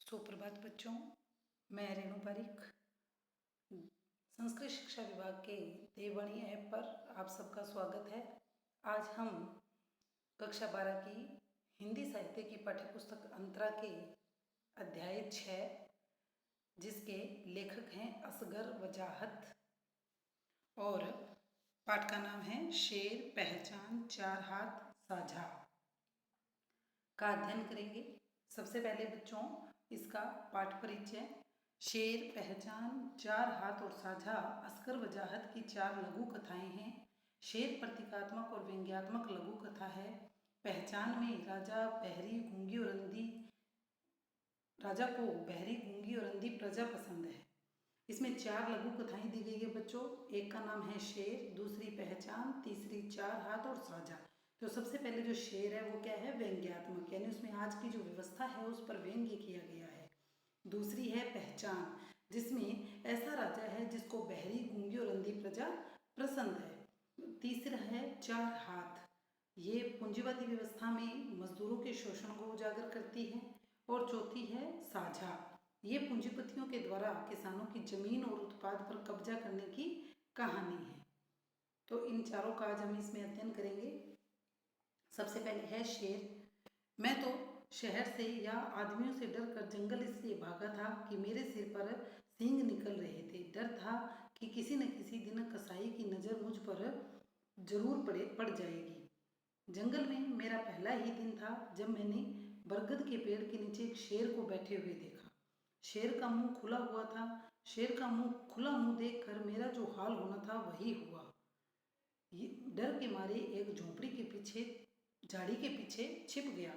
सुप्रभात बच्चों, मैं रेणु पारिक संस्कृत शिक्षा विभाग के देववाणी ऐप पर आप सबका स्वागत है। आज हम कक्षा 12 की हिंदी साहित्य की पाठ्यपुस्तक अंतरा के अध्याय 6 जिसके लेखक हैं असगर वजाहत और पाठ का नाम है शेर पहचान चार हाथ साझा का अध्ययन करेंगे। सबसे पहले बच्चों इसका पाठ परिचय। शेर पहचान चार हाथ और साझा असगर वजाहत की चार लघु कथाएं हैं। शेर प्रतीकात्मक और व्यंग्यात्मक लघु कथा है। पहचान में राजा को बहरी गूंगी और अंधी प्रजा पसंद है। इसमें चार लघु कथाएं दी गई है बच्चों। एक का नाम है शेर, दूसरी पहचान, तीसरी चार हाथ और साझा। तो सबसे पहले जो शेर है वो क्या है, व्यंग्यात्मक, यानी उसमें आज की जो व्यवस्था है उस पर व्यंग्य किया गया है। दूसरी है पहचान, जिसमें ऐसा राजा है जिसको बहरी गूंगी और अंधी प्रजा पसंद है। तीसरा है चार हाथ, ये पूंजीवादी व्यवस्था में मजदूरों के शोषण को उजागर करती है। और चौथी है साझा, ये पूंजीपतियों के द्वारा किसानों की जमीन और उत्पाद पर कब्जा करने की कहानी है। तो इन चारों का आज हम इसमें अध्ययन करेंगे। सबसे पहले है शेर। मैं तो शहर से या आदमियों से डर कर जंगल इसलिए भागा था कि मेरे सिर पर सींग निकल रहे थे। डर था कि किसी न किसी दिन कसाई की नज़र मुझ पर जरूर पड़ जाएगी। जंगल में मेरा पहला ही दिन था जब मैंने बरगद के पेड़ के नीचे एक शेर को बैठे हुए देखा। शेर का मुंह खुला हुआ था। शेर का खुला मुंह देखकर मेरा जो हाल होना था वही हुआ। डर के मारे एक झोंपड़ी के पीछे, झाड़ी के पीछे छिप गया।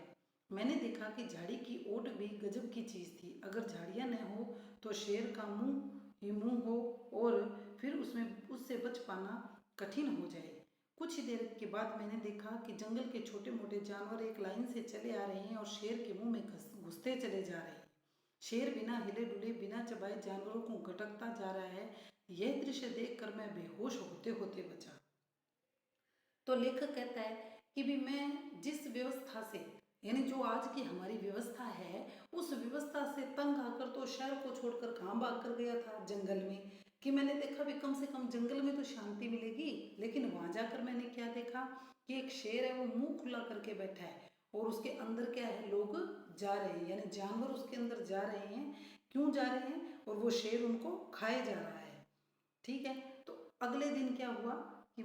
मैंने देखा कि झाड़ी की ओट भी गजब की चीज़ थी। अगर झाड़ियाँ न हो तो शेर का मुंह हो और फिर उससे बच पाना कठिन हो जाए। कुछ ही देर के बाद मैंने देखा कि जंगल के छोटे मोटे जानवर एक लाइन से चले आ रहे हैं और शेर के मुंह में घुसते चले जा रहे हैं। शेर बिना हिले डुले, बिना चबाए जानवरों को गटकता जा रहा है। यह दृश्य देखकर मैं बेहोश होते होते बचा। तो लेखक कहता है कि भी मैं जिस व्यवस्था से, यानी जो आज की हमारी व्यवस्था है, उस व्यवस्था से तंग आकर तो शहर को छोड़कर कहाँ भाग कर गया था, जंगल में। कि मैंने देखा भी कम से कम जंगल में तो शांति मिलेगी, लेकिन वहां जाकर मैंने क्या देखा कि एक शेर है वो मुंह खुला करके बैठा है और उसके अंदर क्या है, लोग जा रहे हैं, यानी जानवर उसके अंदर जा रहे हैं। क्यों जा रहे हैं? और वो शेर उनको खाए जा रहा है। ठीक है। तो अगले दिन क्या हुआ कि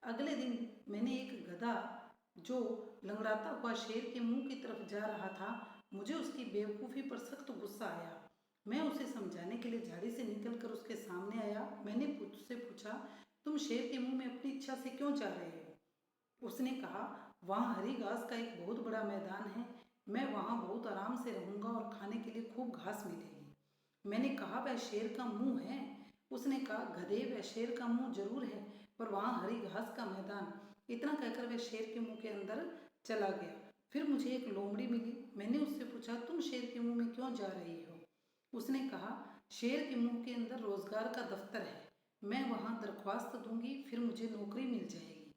अगले दिन मैंने एक गधा जो लंगड़ाता हुआ शेर के मुंह की तरफ जा रहा था, मुझे उसकी बेवकूफ़ी पर सख्त गुस्सा आया। मैं उसे समझाने के लिए झाड़ी से निकलकर उसके सामने आया। मैंने उससे पूछा, तुम शेर के मुंह में अपनी इच्छा से क्यों जा रहे हो? उसने कहा, वहाँ हरी घास का एक बहुत बड़ा मैदान है, मैं वहाँ बहुत आराम से रहूँगा और खाने के लिए खूब घास मिलेगी। मैंने कहा, वह शेर का मुंह है। उसने कहा, गधे, वह शेर का मुंह जरूर है, पर वहाँ हरी घास का मैदान। इतना कहकर वह शेर के मुंह के अंदर चला गया। फिर मुझे एक लोमड़ी मिली। मैंने उससे पूछा, तुम शेर के मुंह में क्यों जा रही हो? उसने कहा, शेर के मुंह के अंदर रोजगार का दफ्तर है, मैं वहाँ दरख्वास्त दूंगी, फिर मुझे नौकरी मिल जाएगी।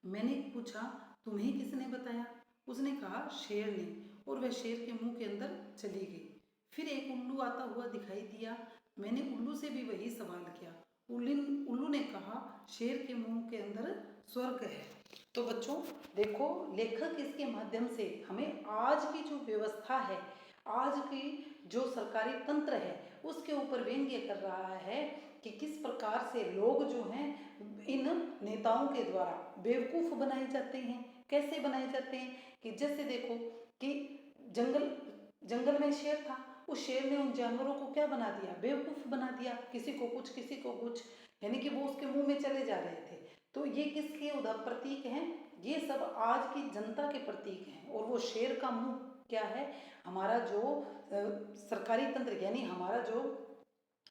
मैंने पूछा, तुम्हें किसने बताया? उसने कहा, शेर ने, और वह शेर के मुंह के अंदर चली गई। फिर एक उल्लू आता हुआ दिखाई दिया। मैंने उल्लू से भी वही सवाल किया। उल्लू ने कहा, शेर के मुंह के अंदर स्वर्ग है। तो बच्चों देखो, लेखक इसके माध्यम से हमें आज की जो व्यवस्था है, आज की जो सरकारी तंत्र है, उसके ऊपर व्यंग्य कर रहा है कि किस प्रकार से लोग जो हैं इन नेताओं के द्वारा बेवकूफ़ बनाए जाते हैं। कैसे बनाए जाते हैं कि जैसे देखो कि जंगल में शेर था, उस शेर ने उन जानवरों को क्या बना दिया, बेवकूफ़ बना दिया, किसी को कुछ किसी को कुछ, यानी कि वो उसके मुंह में चले जा रहे थे। तो ये किसके प्रतीक हैं? ये सब आज की जनता के प्रतीक हैं। और वो शेर का मुंह क्या है, हमारा जो सरकारी तंत्र, यानी हमारा जो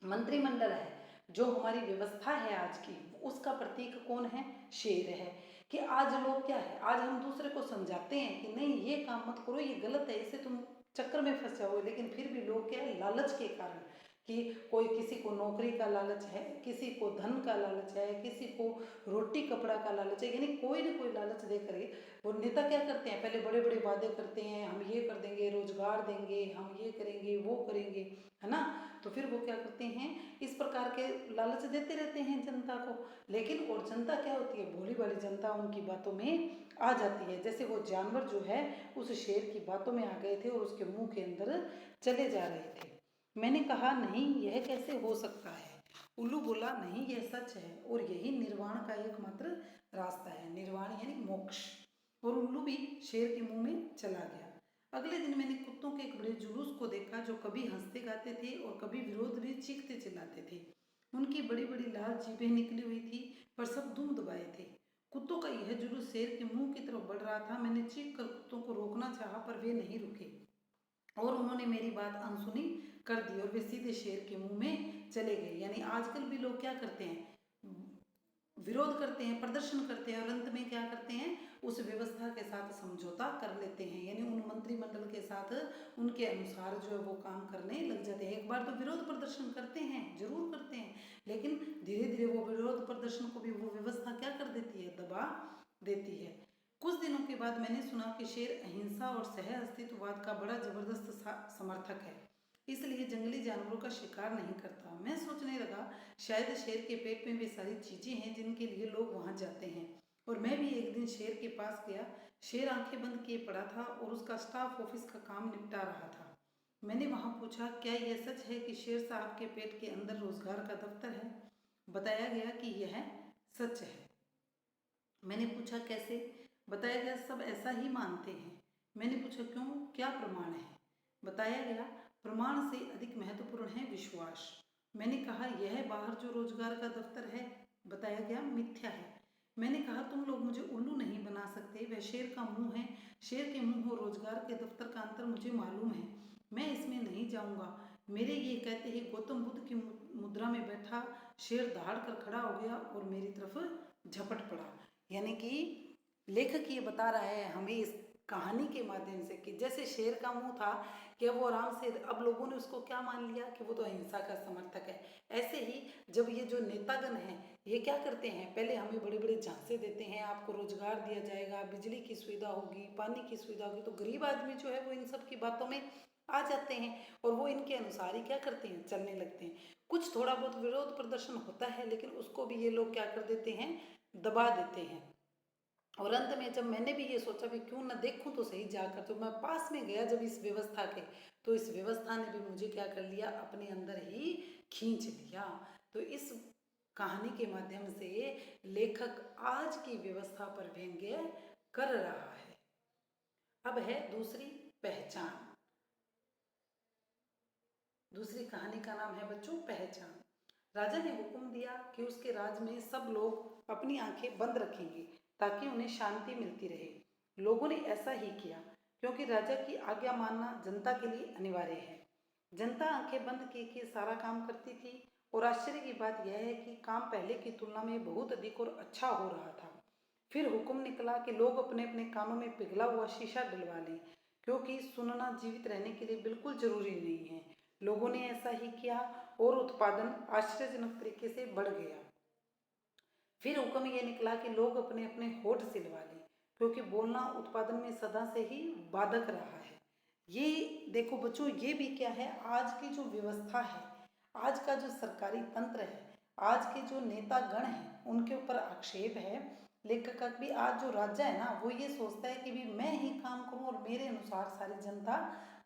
मंत्रिमंडल है, जो हमारी व्यवस्था है आज की, उसका प्रतीक कौन है? शेर है। कि आज लोग क्या है, आज हम दूसरे को समझाते हैं कि नहीं ये काम मत करो, ये गलत है, इससे तुम चक्कर में फंस जाओगे, लेकिन फिर भी लोग क्या है, लालच के कारण, कि कोई किसी को नौकरी का लालच है, किसी को धन का लालच है, किसी को रोटी कपड़ा का लालच है, यानी कोई ना कोई लालच दे करके वो नेता क्या करते हैं, पहले बड़े बड़े वादे करते हैं, हम ये कर देंगे, रोजगार देंगे, हम ये करेंगे, वो करेंगे, है ना। तो फिर वो क्या करते हैं, इस प्रकार के लालच देते रहते हैं जनता को। लेकिन और जनता क्या होती है, भोली भाली जनता उनकी बातों में आ जाती है। जैसे वो जानवर जो है उस शेर की बातों में आ गए थे और उसके मुंह के अंदर चले जा रहे थे। मैंने कहा, नहीं, यह कैसे हो सकता है। उल्लू बोला, नहीं, यह सच है और यही निर्वाण का एकमात्र रास्ता है। निर्वाण यानी मोक्ष। और उल्लू भी शेर के मुंह में चला गया। अगले दिन मैंने कुत्तों के एक बड़े जुलूस को देखा, जो कभी हंसते गाते थे और कभी विरोध भी चीखते चिल्लाते थे। उनकी बड़ी बड़ी लाल जीभें निकली हुई थी, पर सब दुम दबाए थे। कुत्तों का यह जुलूस शेर के मुंह की तरफ बढ़ रहा था। मैंने चीख कर कुत्तों को रोकना चाहा, पर वे नहीं रुके और उन्होंने मेरी बात अनसुनी कर दी और वे सीधे शेर के मुंह में चले गए। यानी आजकल भी लोग क्या करते हैं, विरोध करते हैं, प्रदर्शन करते हैं और अंत में क्या करते हैं, उस व्यवस्था के साथ समझौता कर लेते हैं। यानी उन मंत्रिमंडल के साथ उनके अनुसार जो है वो काम करने लग जाते हैं। एक बार तो विरोध प्रदर्शन करते हैं, जरूर करते हैं, लेकिन धीरे धीरे वो विरोध प्रदर्शन को भी वो व्यवस्था क्या कर देती है, दबा देती है। कुछ दिनों के बाद मैंने सुना कि शेर अहिंसा और सह अस्तित्ववाद का बड़ा जबरदस्त समर्थक है, इसलिए जंगली जानवरों का शिकार नहीं करता। मैं सोचने लगा, शायद शेर के पेट में वे सारी चीजें हैं जिनके लिए लोग वहां जाते हैं। और मैं भी एक दिन शेर के पास गया। शेर आंखें बंद किए पड़ा था और उसका स्टाफ ऑफिस का काम निपटा रहा था। मैंने वहां पूछा, क्या यह सच है कि शेर साहब के पेट के अंदर रोजगार का दफ्तर है। बताया गया कि यह सच है। मैंने पूछा, कैसे। बताया गया, सब ऐसा ही मानते हैं। मैंने पूछा, क्यों, क्या प्रमाण है। बताया गया, प्रमाण से अधिक महत्वपूर्ण है विश्वास। मैंने कहा, यह बाहर जो रोजगार का दफ्तर है। बताया गया, मिथ्या है। मैंने कहा, तुम लोग मुझे उल्लू नहीं बना सकते, वह शेर का मुंह है। शेर के मुंह और रोजगार के दफ्तर का अंतर मुझे मालूम है, मैं इसमें नहीं जाऊंगा। मेरे ये कहते ही गौतम बुद्ध की मुद्रा में बैठा शेर दहाड़ कर खड़ा हो गया और मेरी तरफ झपट पड़ा। यानी कि लेखक ये बता रहा है हमें इस कहानी के माध्यम से कि जैसे शेर का मुंह था कि वो आराम से, अब लोगों ने उसको क्या मान लिया कि वो तो अहिंसा का समर्थक है। ऐसे ही जब ये जो नेतागण हैं ये क्या करते हैं, पहले हमें बड़े बड़े झांसे देते हैं, आपको रोजगार दिया जाएगा, बिजली की सुविधा होगी, पानी की सुविधा होगी, तो गरीब आदमी जो है वो इन सब की बातों में आ जाते हैं और वो इनके अनुसार ही क्या करते हैं, चलने लगते हैं। कुछ थोड़ा बहुत विरोध प्रदर्शन होता है, लेकिन उसको भी ये लोग क्या कर देते हैं, दबा देते हैं। और अंत में जब मैंने भी ये सोचा भी क्यों ना देखूं तो सही जाकर, तो मैं पास में गया जब इस व्यवस्था के, तो इस व्यवस्था ने भी मुझे क्या कर लिया, अपने अंदर ही खींच लिया। तो इस कहानी के माध्यम से लेखक आज की व्यवस्था पर व्यंग्य कर रहा है। अब है दूसरी पहचान। दूसरी कहानी का नाम है बच्चों पहचान। राजा ने हुक्म दिया कि उसके राज में सब लोग अपनी आंखें बंद रखेंगे ताकि उन्हें शांति मिलती रहे। लोगों ने ऐसा ही किया, क्योंकि राजा की आज्ञा मानना जनता के लिए अनिवार्य है। जनता आंखें बंद किए सारा काम करती थी और आश्चर्य की बात यह है कि काम पहले की तुलना में बहुत अधिक और अच्छा हो रहा था। फिर हुक्म निकला कि लोग अपने अपने कानों में पिघला हुआ शीशा डलवा लें, क्योंकि सुनना जीवित रहने के लिए बिल्कुल जरूरी नहीं है। लोगों ने ऐसा ही किया और उत्पादन आश्चर्यजनक तरीके से बढ़ गया। फिर हुक्म यह निकला कि लोग अपने अपने होठ सिलवा लें, क्योंकि बोलना उत्पादन में सदा से ही बाधक रहा है। ये देखो बच्चों, ये भी क्या है, आज की जो व्यवस्था है, आज का जो सरकारी तंत्र है, आज के जो नेतागण हैं, उनके ऊपर आक्षेप है लेखक का भी। आज जो राजा है ना, वो ये सोचता है कि भी मैं ही काम करूं और मेरे अनुसार सारी जनता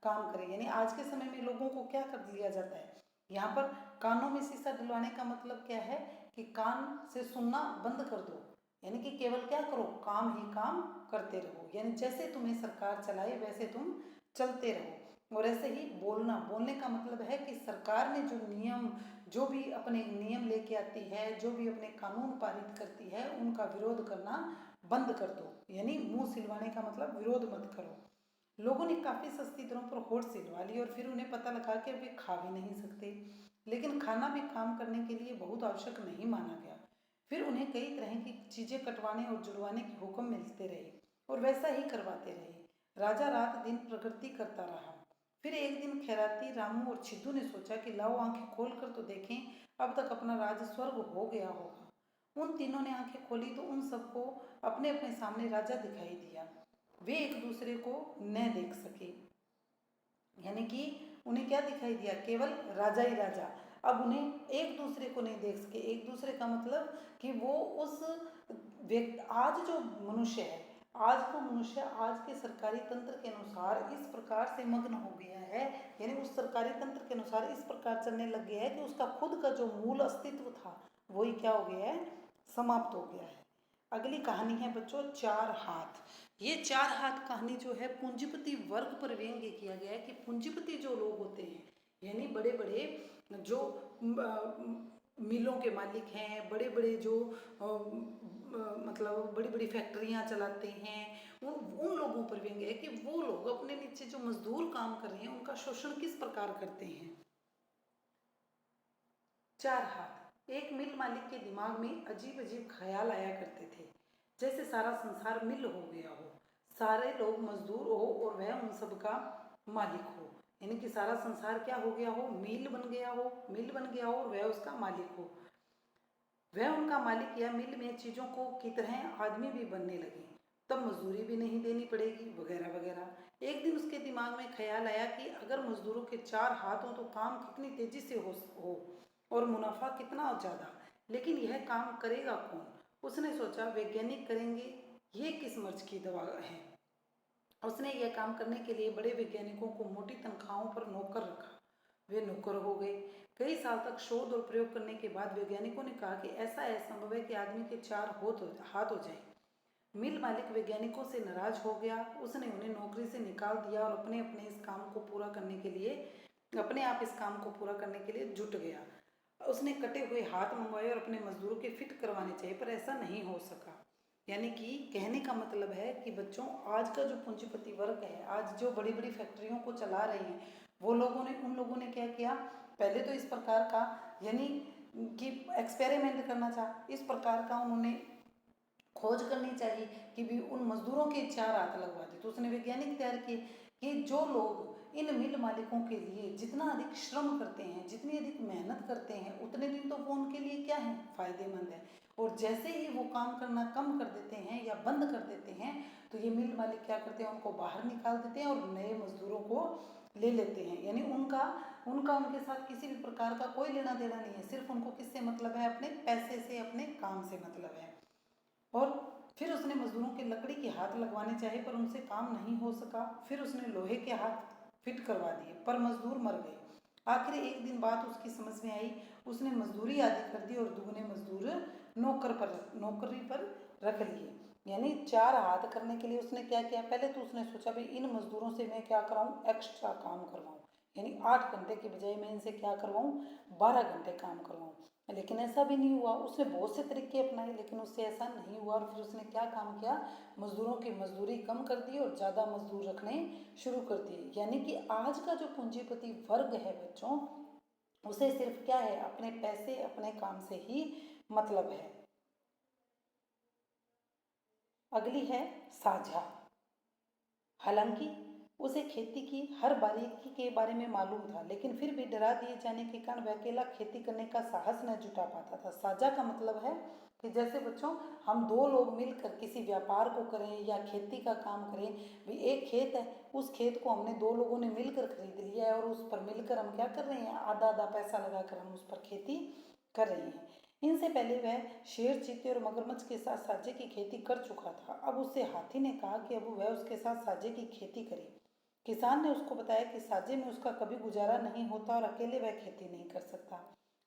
काम करे। यानी आज के समय में लोगों को क्या कर दिया जाता है, यहाँ पर कानों में शीशा डलवाने का मतलब क्या है कि कान से सुनना बंद कर दो, यानी कि केवल क्या करो, काम ही काम करते रहो। यानी जैसे तुम्हें सरकार चलाए वैसे तुम चलते रहो। और ऐसे ही बोलना, बोलने का मतलब है कि सरकार ने जो नियम, जो भी अपने नियम लेके आती है, जो भी अपने कानून पारित करती है, उनका विरोध करना बंद कर दो। यानी मुंह सिलवाने का मतलब विरोध मत करो। लोगों ने काफी सस्ती दरों पर होठ सिलवा ली और फिर उन्हें पता लगा कि वे खा भी नहीं सकते, लेकिन खाना भी काम करने के लिए बहुत आवश्यक नहीं माना गया। फिर उन्हें कई तरह की चीजें कटवाने और जुड़वाने के हुक्म मिलते रहे और वैसा ही करवाते रहे। राजा रात दिन प्रगति करता रहा। फिर एक दिन खैराती, रामू और छिद्दू ने सोचा कि लाओ आंखें खोल कर तो देखें, अब तक अपना राज स्वर्ग हो गया होगा। उन तीनों ने आंखें खोली तो उन सबको अपने अपने सामने राजा दिखाई दिया। वे एक दूसरे को न देख सके, यानी कि उन्हें क्या दिखाई दिया, केवल राजा ही राजा। अब उन्हें एक दूसरे को नहीं देख सके। एक दूसरे का मतलब कि वो उस व्यक्ति, आज जो मनुष्य है, आज का मनुष्य आज के सरकारी तंत्र के अनुसार इस प्रकार से मग्न हो गया है, यानी उस सरकारी तंत्र के अनुसार इस प्रकार चलने लग गया है कि उसका खुद का जो मूल अस्तित्व था वही क्या हो गया है, समाप्त हो गया है। अगली कहानी है बच्चों चार हाथ। ये चार हाथ कहानी जो है पूंजीपति वर्ग पर व्यंग्य किया गया है कि पूंजीपति जो लोग होते हैं, यानी बड़े बड़े जो मिलों के मालिक हैं, बड़े बड़े जो मतलब बड़ी बड़ी फैक्ट्रियां चलाते हैं, वो उन लोगों पर व्यंग्य है कि वो लोग अपने नीचे जो मजदूर काम कर रहे हैं उनका शोषण किस प्रकार करते हैं। चार हाथ। एक मिल मालिक के दिमाग में अजीब अजीब ख्याल आया करते थे, जैसे सारा संसार मिल हो गया हो, सारे लोग मजदूर हो और वह उन सब का मालिक हो, यानी कि सारा संसार क्या हो गया हो, मिल बन गया हो, मिल बन गया हो और वह उसका मालिक हो, वह उनका मालिक, या मिल में चीज़ों को की तरह आदमी भी बनने लगे, तब मजदूरी भी नहीं देनी पड़ेगी, वगैरह वगैरह। एक दिन उसके दिमाग में ख्याल आया कि अगर मजदूरों के चार हाथ हों तो काम कितनी तेजी से हो और मुनाफा कितना ज़्यादा, लेकिन यह काम करेगा कौन। उसने सोचा वैज्ञानिक करेंगे, ये किस मर्ज की दवा है। उसने यह काम करने के लिए बड़े वैज्ञानिकों को मोटी तनख्वाहों पर नौकर रखा। वे नौकर हो गए। कई साल तक शोध और प्रयोग करने के बाद वैज्ञानिकों ने कहा कि ऐसा असंभव है कि आदमी के चार हाथ हो जाए। मिल मालिक वैज्ञानिकों से नाराज हो गया। उसने उन्हें नौकरी से निकाल दिया और अपने अपने इस काम को पूरा करने के लिए अपने आप इस काम को पूरा करने के लिए जुट गया। उसने कटे हुए हाथ मंगवाए और अपने मजदूरों के फिट करवाने चाहिए, पर ऐसा नहीं हो सका। यानी कि कहने का मतलब है कि बच्चों, आज का जो पूंजीपति वर्ग है, आज जो बड़ी बड़ी फैक्ट्रियों को चला रहे हैं, वो लोगों ने उन लोगों ने क्या किया, पहले तो इस प्रकार का यानी कि एक्सपेरिमेंट करना चाहा, इस प्रकार का उन्होंने खोज करनी चाहिए कि भी उन मजदूरों के चार हाथ लगवा दे। तो उसने वैज्ञानिक तैयार किए कि जो लोग इन मिल मालिकों के लिए जितना अधिक श्रम करते हैं, जितनी अधिक मेहनत करते हैं, उतने दिन तो वो उनके लिए क्या है, फायदेमंद है। और जैसे ही वो काम करना कम कर देते हैं या बंद कर देते हैं, तो ये मिल मालिक क्या करते हैं, उनको बाहर निकाल देते हैं और नए मजदूरों को ले लेते हैं। यानी उनका उनका उनके साथ किसी भी प्रकार का कोई लेना देना नहीं है, सिर्फ उनको किससे मतलब है, अपने पैसे से, अपने काम से मतलब है। और फिर उसने मजदूरों के लकड़ी के हाथ लगवाने चाहे, पर उनसे काम नहीं हो सका। फिर उसने लोहे के हाथ फिट करवा दिए, पर मजदूर मर गए। आखिर एक दिन बात उसकी समझ में आई। उसने मजदूरी आदि कर दी और दुगने मजदूर नौकरी पर रख लिए। यानी चार हाथ करने के लिए उसने क्या किया, पहले तो उसने सोचा भाई इन मजदूरों से मैं क्या कराऊं, एक्स्ट्रा काम करवाऊं, यानी 8 घंटे की बजाय मैं इनसे क्या करवाऊं, 12 घंटे काम करवाऊं। लेकिन ऐसा भी नहीं हुआ। उसने बहुत से तरीके अपनाए, लेकिन उससे ऐसा नहीं हुआ। और फिर उसने क्या काम किया, मजदूरों की मजदूरी कम कर दी और ज़्यादा मजदूर रखने शुरू कर दिए। यानी कि आज का जो पूंजीपति वर्ग है बच्चों, उसे सिर्फ क्या है, अपने पैसे, अपने काम से ही मतलब है। अगली है साझा। हालांकि उसे खेती की हर बारीकी के बारे में मालूम था, लेकिन फिर भी डरा दिए जाने के कारण वह अकेला खेती करने का साहस न जुटा पाता था। साझा का मतलब है कि जैसे बच्चों, हम दो लोग मिलकर किसी व्यापार को करें या खेती का काम करें। भी एक खेत है, उस खेत को हमने दो लोगों ने मिलकर खरीद लिया है और उस पर मिलकर हम क्या कर रहे हैं, आधा आधा पैसा लगाकर हम उस पर खेती कर रहे हैं। इनसे पहले वह शेर, चीते और मगरमच्छ के साथ साझे की खेती कर चुका था। अब उससे हाथी ने कहा कि अब वह उसके साथ साझे की खेती करे। किसान ने उसको बताया कि साझे में उसका कभी गुजारा नहीं होता और अकेले वह खेती नहीं कर सकता,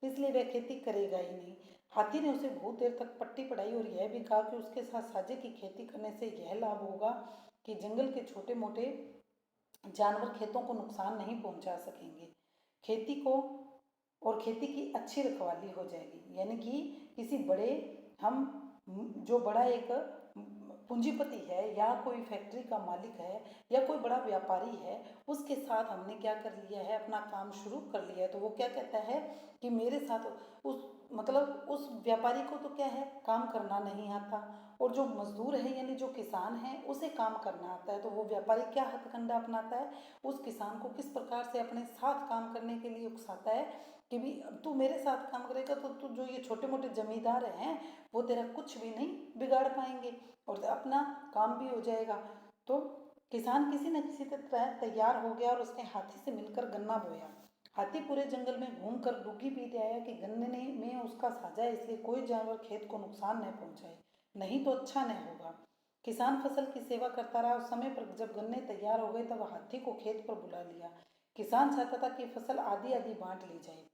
इसलिए वह खेती करेगा ही नहीं। हाथी ने उसे बहुत देर तक पट्टी पढ़ाई और यह भी कहा कि उसके साथ साझे की खेती करने से यह लाभ होगा कि जंगल के छोटे मोटे जानवर खेतों को नुकसान नहीं पहुंचा सकेंगे, खेती को और खेती की अच्छी रखवाली हो जाएगी। यानी कि किसी बड़े, हम जो बड़ा एक पूंजीपति है या कोई फैक्ट्री का मालिक है या कोई बड़ा व्यापारी है, उसके साथ हमने क्या कर लिया है, अपना काम शुरू कर लिया है, तो वो क्या कहता है कि मेरे साथ उस मतलब उस व्यापारी को तो क्या है, काम करना नहीं आता और जो मजदूर है यानी जो किसान है उसे काम करना आता है, तो वो व्यापारी क्या हथकंडा अपनाता है, उस किसान को किस प्रकार से अपने साथ काम करने के लिए उकसाता है कि भी तू मेरे साथ काम करेगा तो तू जो ये छोटे मोटे जमींदार हैं वो तेरा कुछ भी नहीं बिगाड़ पाएंगे और अपना काम भी हो जाएगा। तो किसान किसी न किसी तरह तैयार हो गया और उसने हाथी से मिलकर गन्ना बोया। हाथी पूरे जंगल में घूमकर डुग्गी पीट आया कि गन्ने में उसका साझा है, इसलिए कोई जानवर खेत को नुकसान न पहुंचाए, नहीं तो अच्छा न होगा। किसान फसल की सेवा करता रहा। उस समय पर जब गन्ने तैयार हो गए तब हाथी को खेत पर बुला लिया। किसान चाहता था कि फसल आधी आधी बांट ली जाए।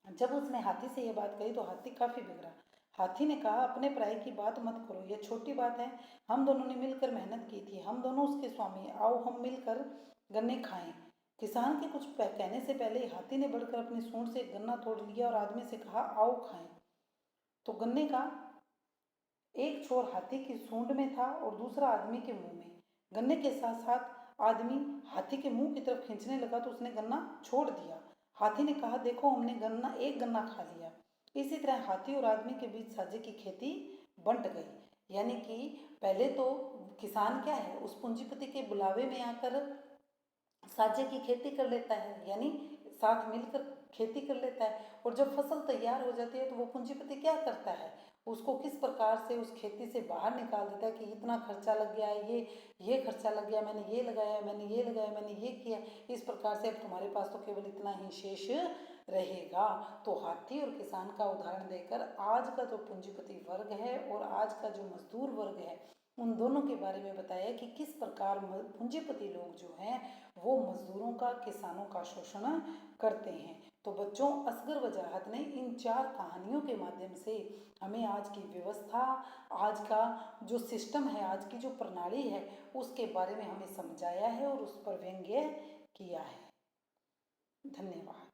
जब उसने हाथी से यह बात कही तो हाथी काफी बिगड़ा। हाथी ने कहा, अपने पराये की बात मत करो, यह छोटी बात है। हम दोनों ने मिलकर मेहनत की थी, हम दोनों उसके स्वामी, आओ हम मिलकर गन्ने खाएं। किसान के कुछ कहने से पहले ही हाथी ने बढ़कर अपनी सूंड से गन्ना तोड़ लिया और आदमी से कहा, आओ खाएं। तो गन्ने का एक छोर हाथी की सूंड में था और दूसरा आदमी के मुंह में। गन्ने के साथ साथ आदमी हाथी के मुंह की तरफ खींचने लगा तो उसने गन्ना छोड़ दिया। हाथी ने कहा, देखो हमने एक गन्ना खा लिया। इसी तरह हाथी और आदमी के बीच साझे की खेती बंट गई। यानी कि पहले तो किसान क्या है, उस पूंजीपति के बुलावे में आकर साझे की खेती कर लेता है, यानी साथ मिलकर खेती कर लेता है। और जब फसल तैयार हो जाती है तो वो पूंजीपति क्या करता है, उसको किस प्रकार से उस खेती से बाहर निकाल देता है कि इतना खर्चा लग गया है, ये खर्चा लग गया, मैंने ये लगाया, मैंने ये लगाया, मैंने ये किया, इस प्रकार से अब तुम्हारे पास तो केवल इतना ही शेष रहेगा। तो हाथी और किसान का उदाहरण देकर आज का जो पूंजीपति वर्ग है और आज का जो मजदूर वर्ग है उन दोनों के बारे में बताया कि किस प्रकार पूंजीपति लोग जो हैं वो मजदूरों का, किसानों का शोषण करते हैं। तो बच्चों, असगर वजाहत ने इन 4 कहानियों के माध्यम से हमें आज की व्यवस्था, आज का जो सिस्टम है, आज की जो प्रणाली है उसके बारे में हमें समझाया है और उस पर व्यंग्य किया है। धन्यवाद।